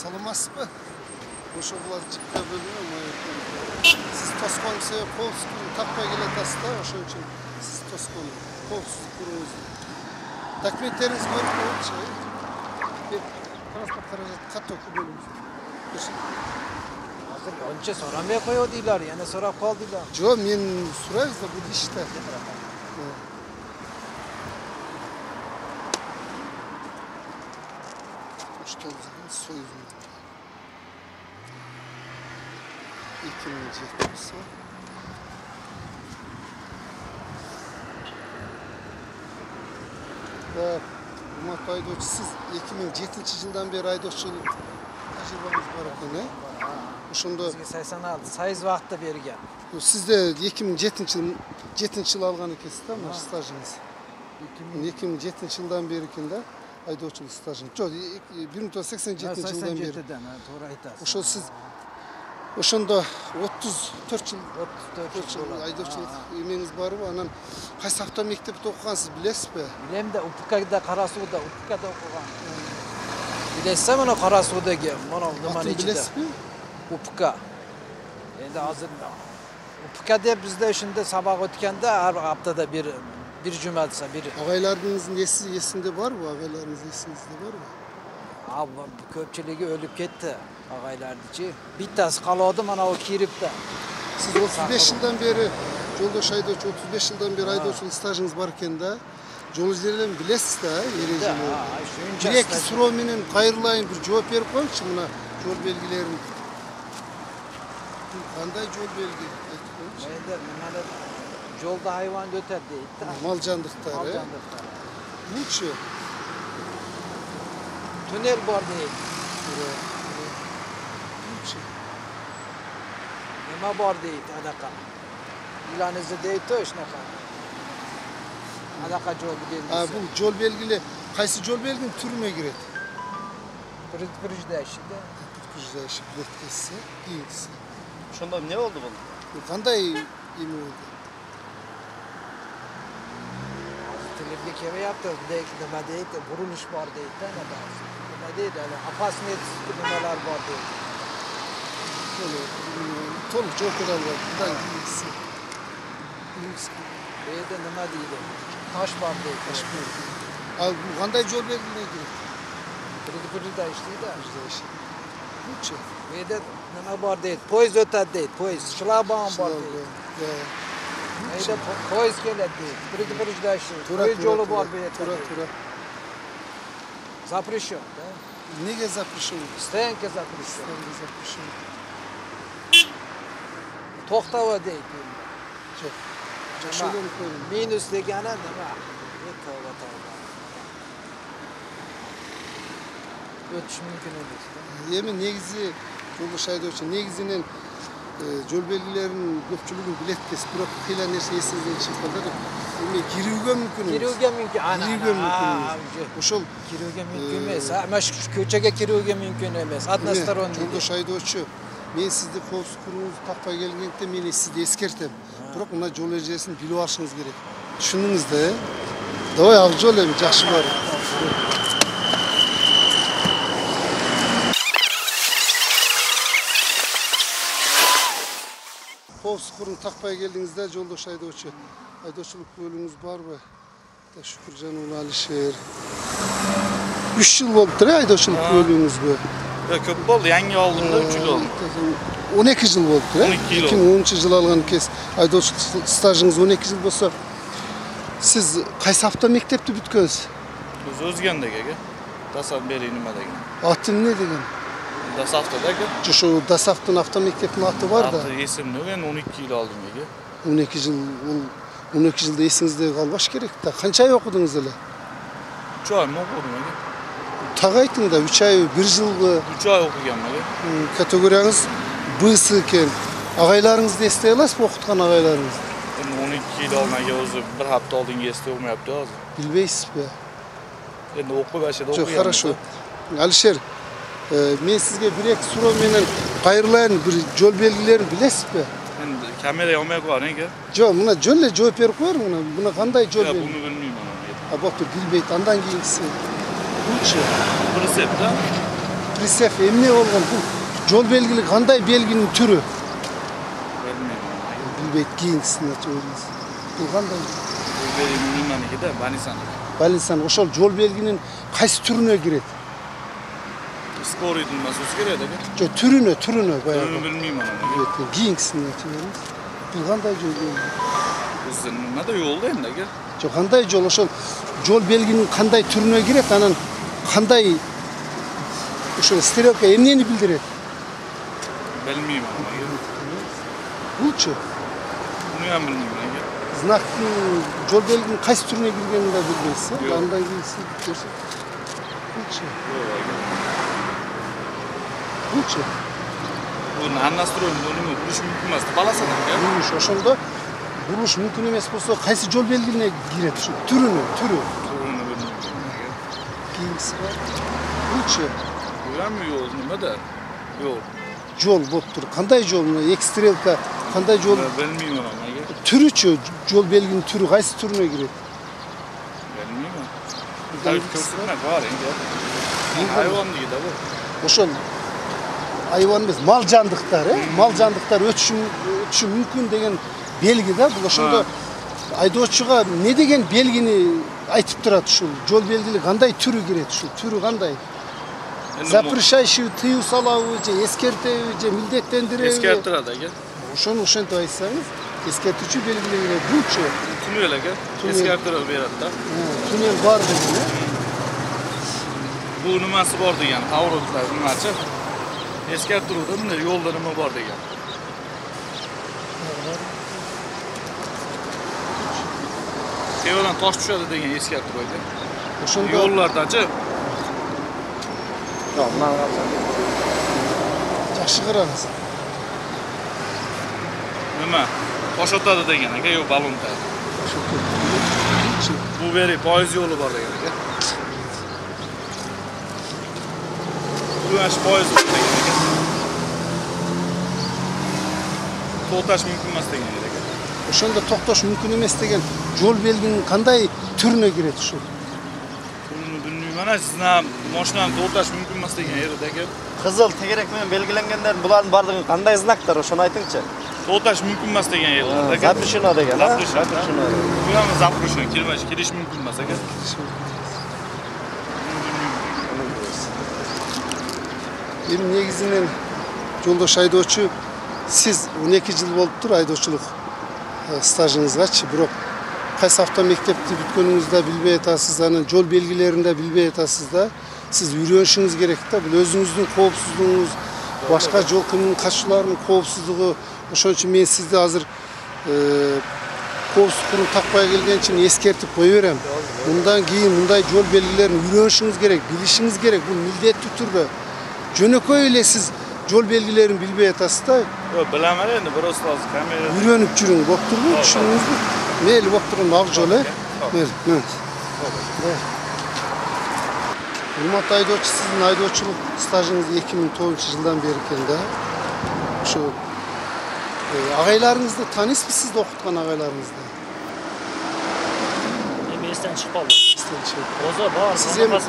Salamasmı? Ошоглар жипке бөлүнөм. Сиз тоскон себеп коопсуздукту такпай келатасыз да, ошон үчүн сиз тоскон коопсуздук куруңуз. Документтериңиз бар болчу. Транспорт каражат каттоку бөлүңүз. Азыр онча сорамай коёдуйлар, yana сурап калдыйлар. Жок, мен сурайбыз да, бул иште. Что союз? 2007 Umut Aydoç, siz 2007 жылдан бери айдоочулук тажрыйбаңыз бар экен, э? Ошондо бизге 86 сайыз вакытта берген. Сизде 2007 жыл алган экенсиз да, мына стажыңыз. 2007 жылдан бери экен да, айдоочулук стажыңыз. Жок, 1987 жылдан бери. 87-ден, туура айтасыз. Ошо сиз ошондо 34 жыл айдоочулук эмеңиз барбы? Анан кайсы автомектепте окугансыз билесизби? Билем да УПКда Карасууда, УПКда окуган. Билесизби, мына Карасуудагы, мына неманын ичинде? Билесизби? УПК. Эndi азыр УПК деп бизде ушунда сабак өткөндө ар аптада бир жумадса бир. Агайларыңыздын эсинде барбы? Агайларыңыз эсиңизде барбы? Көпчүлүгү өлүп кетти. Агайлардычы. Биттасы калды, мына о кирип да. Siz 35 жылдан бери жолдош айдоочу, 35 жылдан бери айдоочулук стажыңыз бар экен да. Жол эрежелерин билесиз да, эрежелерин. Бир-эки суроо менен кайрылайын, бир жооп берип коюңчу мына жол белгилерин. Кандай жол белги айтып коюңчу? Эndi мына жолда хайван өтөт дейт да. Мал жандыктар, Мал э? жандыктар. Бунчу? Туннел бар дейт. Бунчу? Nima bor deydi anaqa. Ilanizda deydi shunaqa. Anaqa yo'l belgisi. Bu yo'l belgili qaysi yo'l belginin türüne giradi? Предупреждающийda. Предупреждающий biletkesi, keyingisi. Şunda ne oldu bu? Qanday emi oldu? Televizyon kelyapti, nima deydi, burilish bor deydi, nima deydi, опасность nimalar bor deydi. To'liq javob beradi. Qanday keyingisi? Deydi, nima deydi? Tosh bor deydi. Tosh bor. Al bu qanday yo'l belgiline giradi? Предупреждающийda. Buncha. Deydi, nima bor deydi? Poyezd o'tadi deydi, poyezd, shlagbaum bor deydi. Deydi, poyezd keladi deydi. Предупреждающий. Poyezd yo'li bor bu yerda. Tura. Запрещен, да? Nega запрещен? Стоянка запрещен. To'xtava deydi. Yo'q. Minus degani nima? Tavba. O'tish mumkin emas. Emin negizi joldosh aydoочу negizinen жол белгилерinin көпчүлүгүн билет кес, бирок кыйла нерсе эсиңизден чыгып калды. Эми кирүүгө мүмкүн. Кирүүгө мүмкүн. Ошол кирүүгө мүмкүн эмес. Ама көчөгө кирүүгө мүмкүн эмес. Односторонний. Жолдош айдоочу, мен сизди коопсуз курууңузду такпай келгендикте мен сизди эскертем. Бирок мына жол эрежесин билип алышыңыз керек. Түшүндүңүз да, э? Давай ак жол эми жакшы бар. Koopsuz kurun takpaya geldiğinizde joldoş aydoочу. Aydoочулук bölümümüz barбы? Şükürcan ulu Alişer. 3 yıl oldu da aydoочулук bölümümüz bu. Köp oldu, yangi aldığımda 3 yıl oldu. 12 yıl oldu da. 12 yıl oldu. 2010 yıl algan kes. Aydoочулук stajınız 12 yıl bolsa, siz qaysi hafta mektepti bütkönüz? Biz Özgendegi. Dasaf beri nimedegi. Atın ne degen? Dasaf'tadagi. Şu Dasaf'tın hafta mektebinin atı var da. Atı esimde ben 12 yıl aldım ege. 12 yılda esingizde kalbaş gerek de. Kança ay okudunuz öyle? 3 ay mı okudum ege? Tak aytın da 3 ay, 1 yıl 3 ay okuyam ege. Kategoriyaniz B'sı eken. Ağaylarınızı estey alasız mı okutkan ağaylarınız? Ben 12 yıl almaga o'zi bir hafta oldin estey olmayapti hozir. Bilbeysiz be. Endi o'qib başladı Çok okuyam. хорошо. Alişer, men sizge bir-iki so'rov menen qayrilayin bir yo'l belgilerini bilesiz be? Endi kamera olmay qo'yar ege. Yo'q, buna jo'lle javob berib qo'yar buna qanday yo'l Ya belgi? bunu bilmayman. Ha, bo'pti, bilmaydi. Andan keyingisi. Buncha. Reseptda Prisef emne olgan bu jol belgili kanday belginin türü? Bilmiyorum. Bilbeyt kийинкисине söyleyiniz. Bu kanday? Jol belgini bilmemeki de banisan. Balинсан ошол жол белгинин кайсы түрүнө кирет? Skor edilmesi özgürüyor da. Жо түрүнө баягы. Bunu bilmeyeyim ama. Кийинкисине söyleyiniz. Bu kanday жол белги? Bizden nima da yol değil de. Жо кандай жол ошол жол белгинин кандай түрүнө кирет? Анан кандай ошол стрелка эмнени билдирет? Bilmeyeyim ama. Булчу Bunu ham bilmeyeyim. знактын жол белгинин кайсы түрүнө киргенин да билбейсиз. Жок. Андан кийин көрсөт. Булчу Bunu anlastırıyorum. Bunu buluş mümkün emas. Balasana. Бурулуш ошондо бурулуш мүмкүн эмес болсо кайсы жол белгине кирет ушу түрүнө Bunu bilmeyeyim. кийинкиси бар. Булчу Bu ham yol nima da? Yol. жол болуп тур. Кандай жол? Мына эки стрелка кандай жол? Bilmeyeyim ama. Түрүчү жол белгинин түрү кайсы түрүнө кирет? Bilmeyeyim. Tabii körsünler var ya. Hayvan değil de bu. Ошол айбан эмес мал жандыктар, мал жандыктар өтүшү мүмкүн деген белги да. Бул ошондо айдоочуга эмне деген белгини айтып турат ушул жол белгили кандай түрү кирет, ушул түрү кандай? Запрещающий тыюу салабы же эскертеби же милдеттендиреби? Eskertiradi aka. Ошону ошентип айтсаңыз, эскертүүчү белгилер булчу. Tünel aka. Eskertirib beradi da. Tünel бар деген, Bu nimasi bor degan, avrodlar nimachi? Eskertiruvda bunday yo'lda nima bor degan. Tevadan tosh tushadi degan eskertiruvda. Ошондо Yo'llardachi жакшы караңыз. nima? Tosh otadi degan aka, yo'q balonda. Bu beri poyez yo'li bor degan aka. Bu ash poyez yo'li degan aka. To'xtash mumkin emas degan aka. Ошондо токтош мүмкүн эмес деген жол белгинин кандай түрүнө кирет ушул? Buni bilmayman. Mana sizga mashinani to'xtash mumkin emas degan yerda aka. Kızıl tekerek bilen belgilengenler buların bardığın kanday znaklar o şunu aytыңчы. To'xtash mumkin emas degan yerda aka. Запрещено деген, ha? Запрещено. Bu ham запрещено, kirish mumkin emas aka. Эми негизинен жолдош айдоочу сиз 12 жыл болуптур айдоочулук стажыңызгачы, бирок кайсы автомектепти бүткөнүңүздү да билбей атасыз, анан жол белгилерин да билбей атасыз да. Сиз үйрөнүшүңүз керек да. Бул өзүңүздүн коопсуздугуңуз, башка жол кыймыл катчыларынын коопсуздугу. Ошон үчүн мен сизди азыр коопсуздук курум такпай келген үчүн эскертип кое берем. Мындан кийин мындай жол белгилерин үйрөнүшүңүз керек, билишиңиз керек. Бул милдеттүү түрдө. Жөнөкөй эле сиз жол белгилерин билбей атасыз да. Yo'q, bilaman endi, biroz hozir kamera. Үйрөнүп жүрүң, болуп турбу? Түшүндүңүзбү? Мейли болуп турган ак жол, Урматтуу айдоочу, сиздин айдоочулук стажыңыз 2009 жылдан бери экен да. Ошо агайларыңызды таанысызбы, сизди окуткан агайларыңызды? Эми эстен чыкпады. Озо бар, сиз эми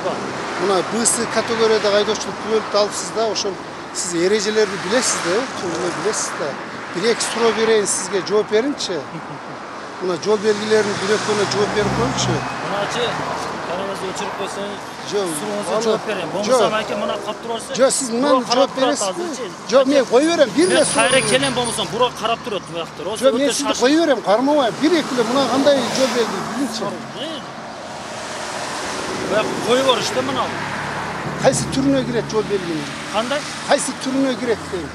мына БС категорияда айдоочулук күбөлүктү алыпсыз да, ошол сиз эрежелерди билесиз да, чоң билесиз да. Бир-эки суроо берейин, сизге жооп бериңчи. Мына жол белгилерин бирөккөнө жооп берип коюңчу. Мыначы каналыңызды өчүрүп койсоңуз, Жок, сурооңузга жооп берем. Болмосо аке мына кап турарсыз. Жок, сиз мындан жооп бересизби? Жок, мен кое берем. Бир эле суроо. Кайра келем болмосо бура карап турат буяктар. Жок, мен сизди кое берем, кармабай. Бир-эки эле мына кандай жол белги билиңчи. Буяк коюп бор иште мына. Кайсы түрүнө кирет жол белгинин? Кандай? Кайсы түрүнө кирет дейм.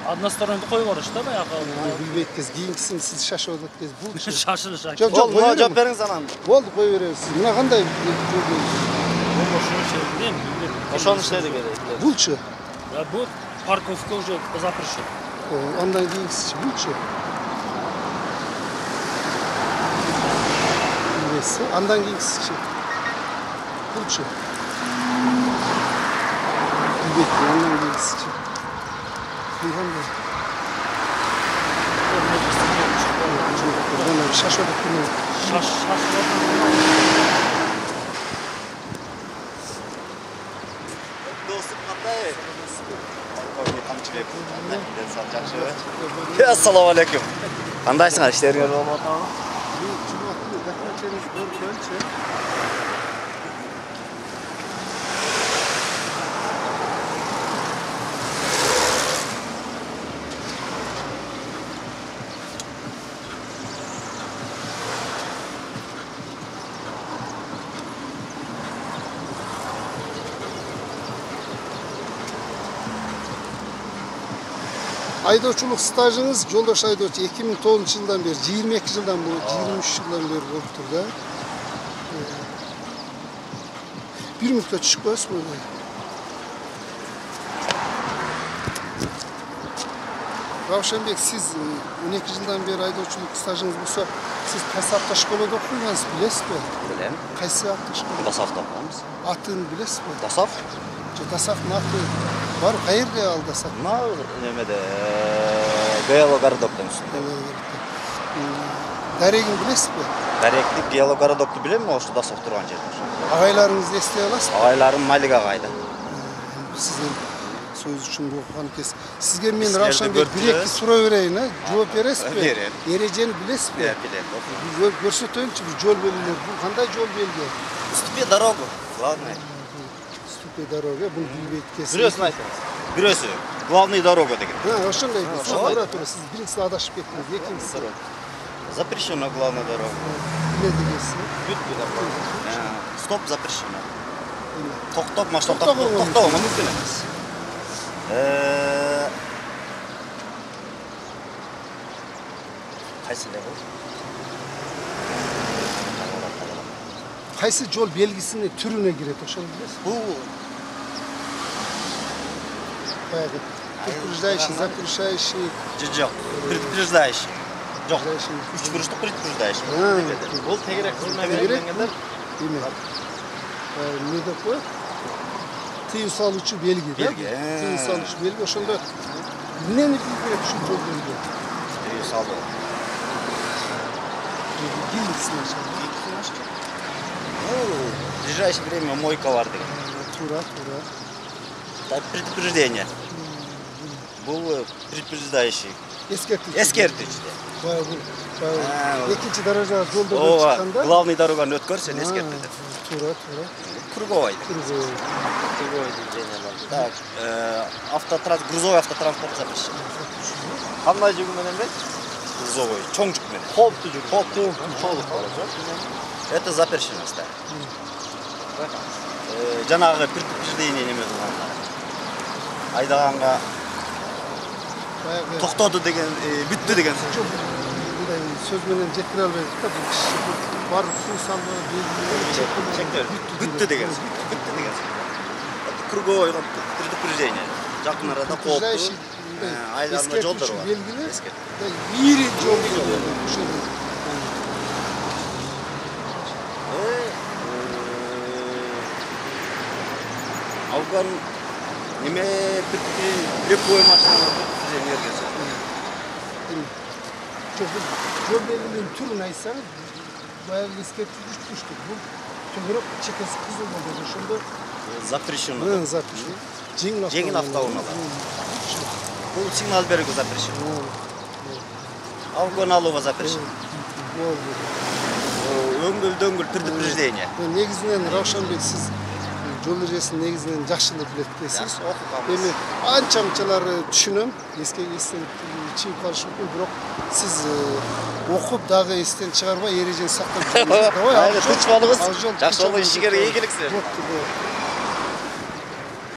Односторонний коюп бор иште баягы. Билбейт кез, кийинкисин сиз шашып атат кез булчу. Шашылыш аке. Жок, Ol жок, buna кое cevap берем. verin sana. Болду, кое беребиз. Мына кандай жол белги? Ошону билем. Ошону иштеди керек. Булчу. Да бу парковка уже запрещена. Андан кийинкиси булчу. Билбейсиз, андан кийинкиси. Булчу. Билбейт, андан кийинкиси. Бул кандай? Бана шашып атат. Шашылып. Dostum qanday? Polkovnik Qamchibeek. Sağ yaxshi. Assalomu alaykum. Qandaysizlar? İşleringiz bo'lib o'tadimi? Aydoçuluk stajınız Joldaş Aydoç 2009 yıldan beri, 22 yıldan bu, 23 yıldan beri olup da. Bir müddet çıkmaz mı? 'Ravşan Bek, siz 12 yıldan beri aydoçuluk stajınız olsa, siz qaysi hafta şkolada okuyorsunuz, bilesiz mi? Bilem. Qaysi hafta şkolada? Dasafda oqamiz. Atını bilesiz mi? Dasaf? Dasaf nakı var, qayerda al Dasaf? Nima nimada? Geologarodokdan üstünde. Daregini bilesiz mi? Dareklik Geologarodoktu bilemmi? Oştu Dasaf turgan жерде. Ağaylarınızı estey alasız mı? Ağaylarım Malik ağaydı. Sizin söz için ruhan kes. Sizge men Sizlerdi Ravşan Bey gördünüz. bir-iki soru vereyim ha. Cevap veresiz mi? Verin. Ereceğini bilesiz mi? Bilem. Görsöteyinçi bir yol belirler. Bu kanday yol belge? Уступи дорогу. Главное. Ступе дорога, bunu bilbeyt kesin. Biliyorsun aytыңыз. Biliyorsun. Главный дорога деген. Ha, Ravşan Bey, Ha, şu olay. oratörü siz birincisi adaşıp ettiniz. İkincisi Запрещена главная дорога. ne diyeceksin? Стоп запрещено. Bilmem. Тоқтап, машина Тоқтауға тоқтауға мүмкін емес. Қайсында бұл? Qaysi yol belgisinin türüne giredi, oşunu bilesiz mi? Бұл Bayağı предупреждающий, запрещающий. жоқ. Предупреждающий. Жоқ. Предупреждающий. Үш бұрыштық предупреждающий. Ha, Ол тегерек Тегерек? Bilmem. Ne de koy? Tüy salıcı belge. Belge, Tüy salıcı belge. Oşunda ne bilgiler şu yol belge? Салу. Bilgisini aşağı. В ближайшее время мойка var деген. Тура. Так, предупреждение. Бұл предупреждающий. Eskерtici. Ескертичте. Bayağı bu. Ha, o- İkinci derece yolda Ооба, çıkanda. главный дороганы өткөрсөң ескертеді. Тура. Круговой. Kırmızı. Круговой движение бар. Так, грузовой автотранспорт запрещен. Қандай жүк менен бе? Грузовой, чоң жүк менен. Қауіпті жүк. Это запрещено ставить. Жанагы предупреждение неме кылгандар. Айдаганга Bayağı токтоду деген, бүттү деген. çok söz менен жеткире албайбыз да. Бар суу салуу Чектер. Бүттү деген. Круговой предупреждение. Жакын арада Предупреждающий, кооптуу. Айдарында жолдор бар. белгili. Ескертүү. İri yol. Алган неме легкой машина предупреждение. Çok yol belirlerin türünü aysanız bayağı eskертип düştük. Bu tögürüp çekesi kızıl oldu. Şunda Запрещено. запиши. Жеңіл автоунаалар. Бұл сигнал берүүгө запрещено. Алгон алууга запрещено. Өңгүл дөңгүл предупреждение. Негізінен Равшан Бек, сіз жол ережесін негізінен жақшылы білет дейсіз. Жақсы оқығанбыз. Эми анча-мынчалары түшүнөм. Естен чийип калышы мүмкүн, бирок сиз окуп дагы эстен чыгарбай эрежени сактап жүрүңүз. Айда, тынч болуңуз. Ал жол Жакшы болуп ишиңерге ийгилик силер. Жоқ,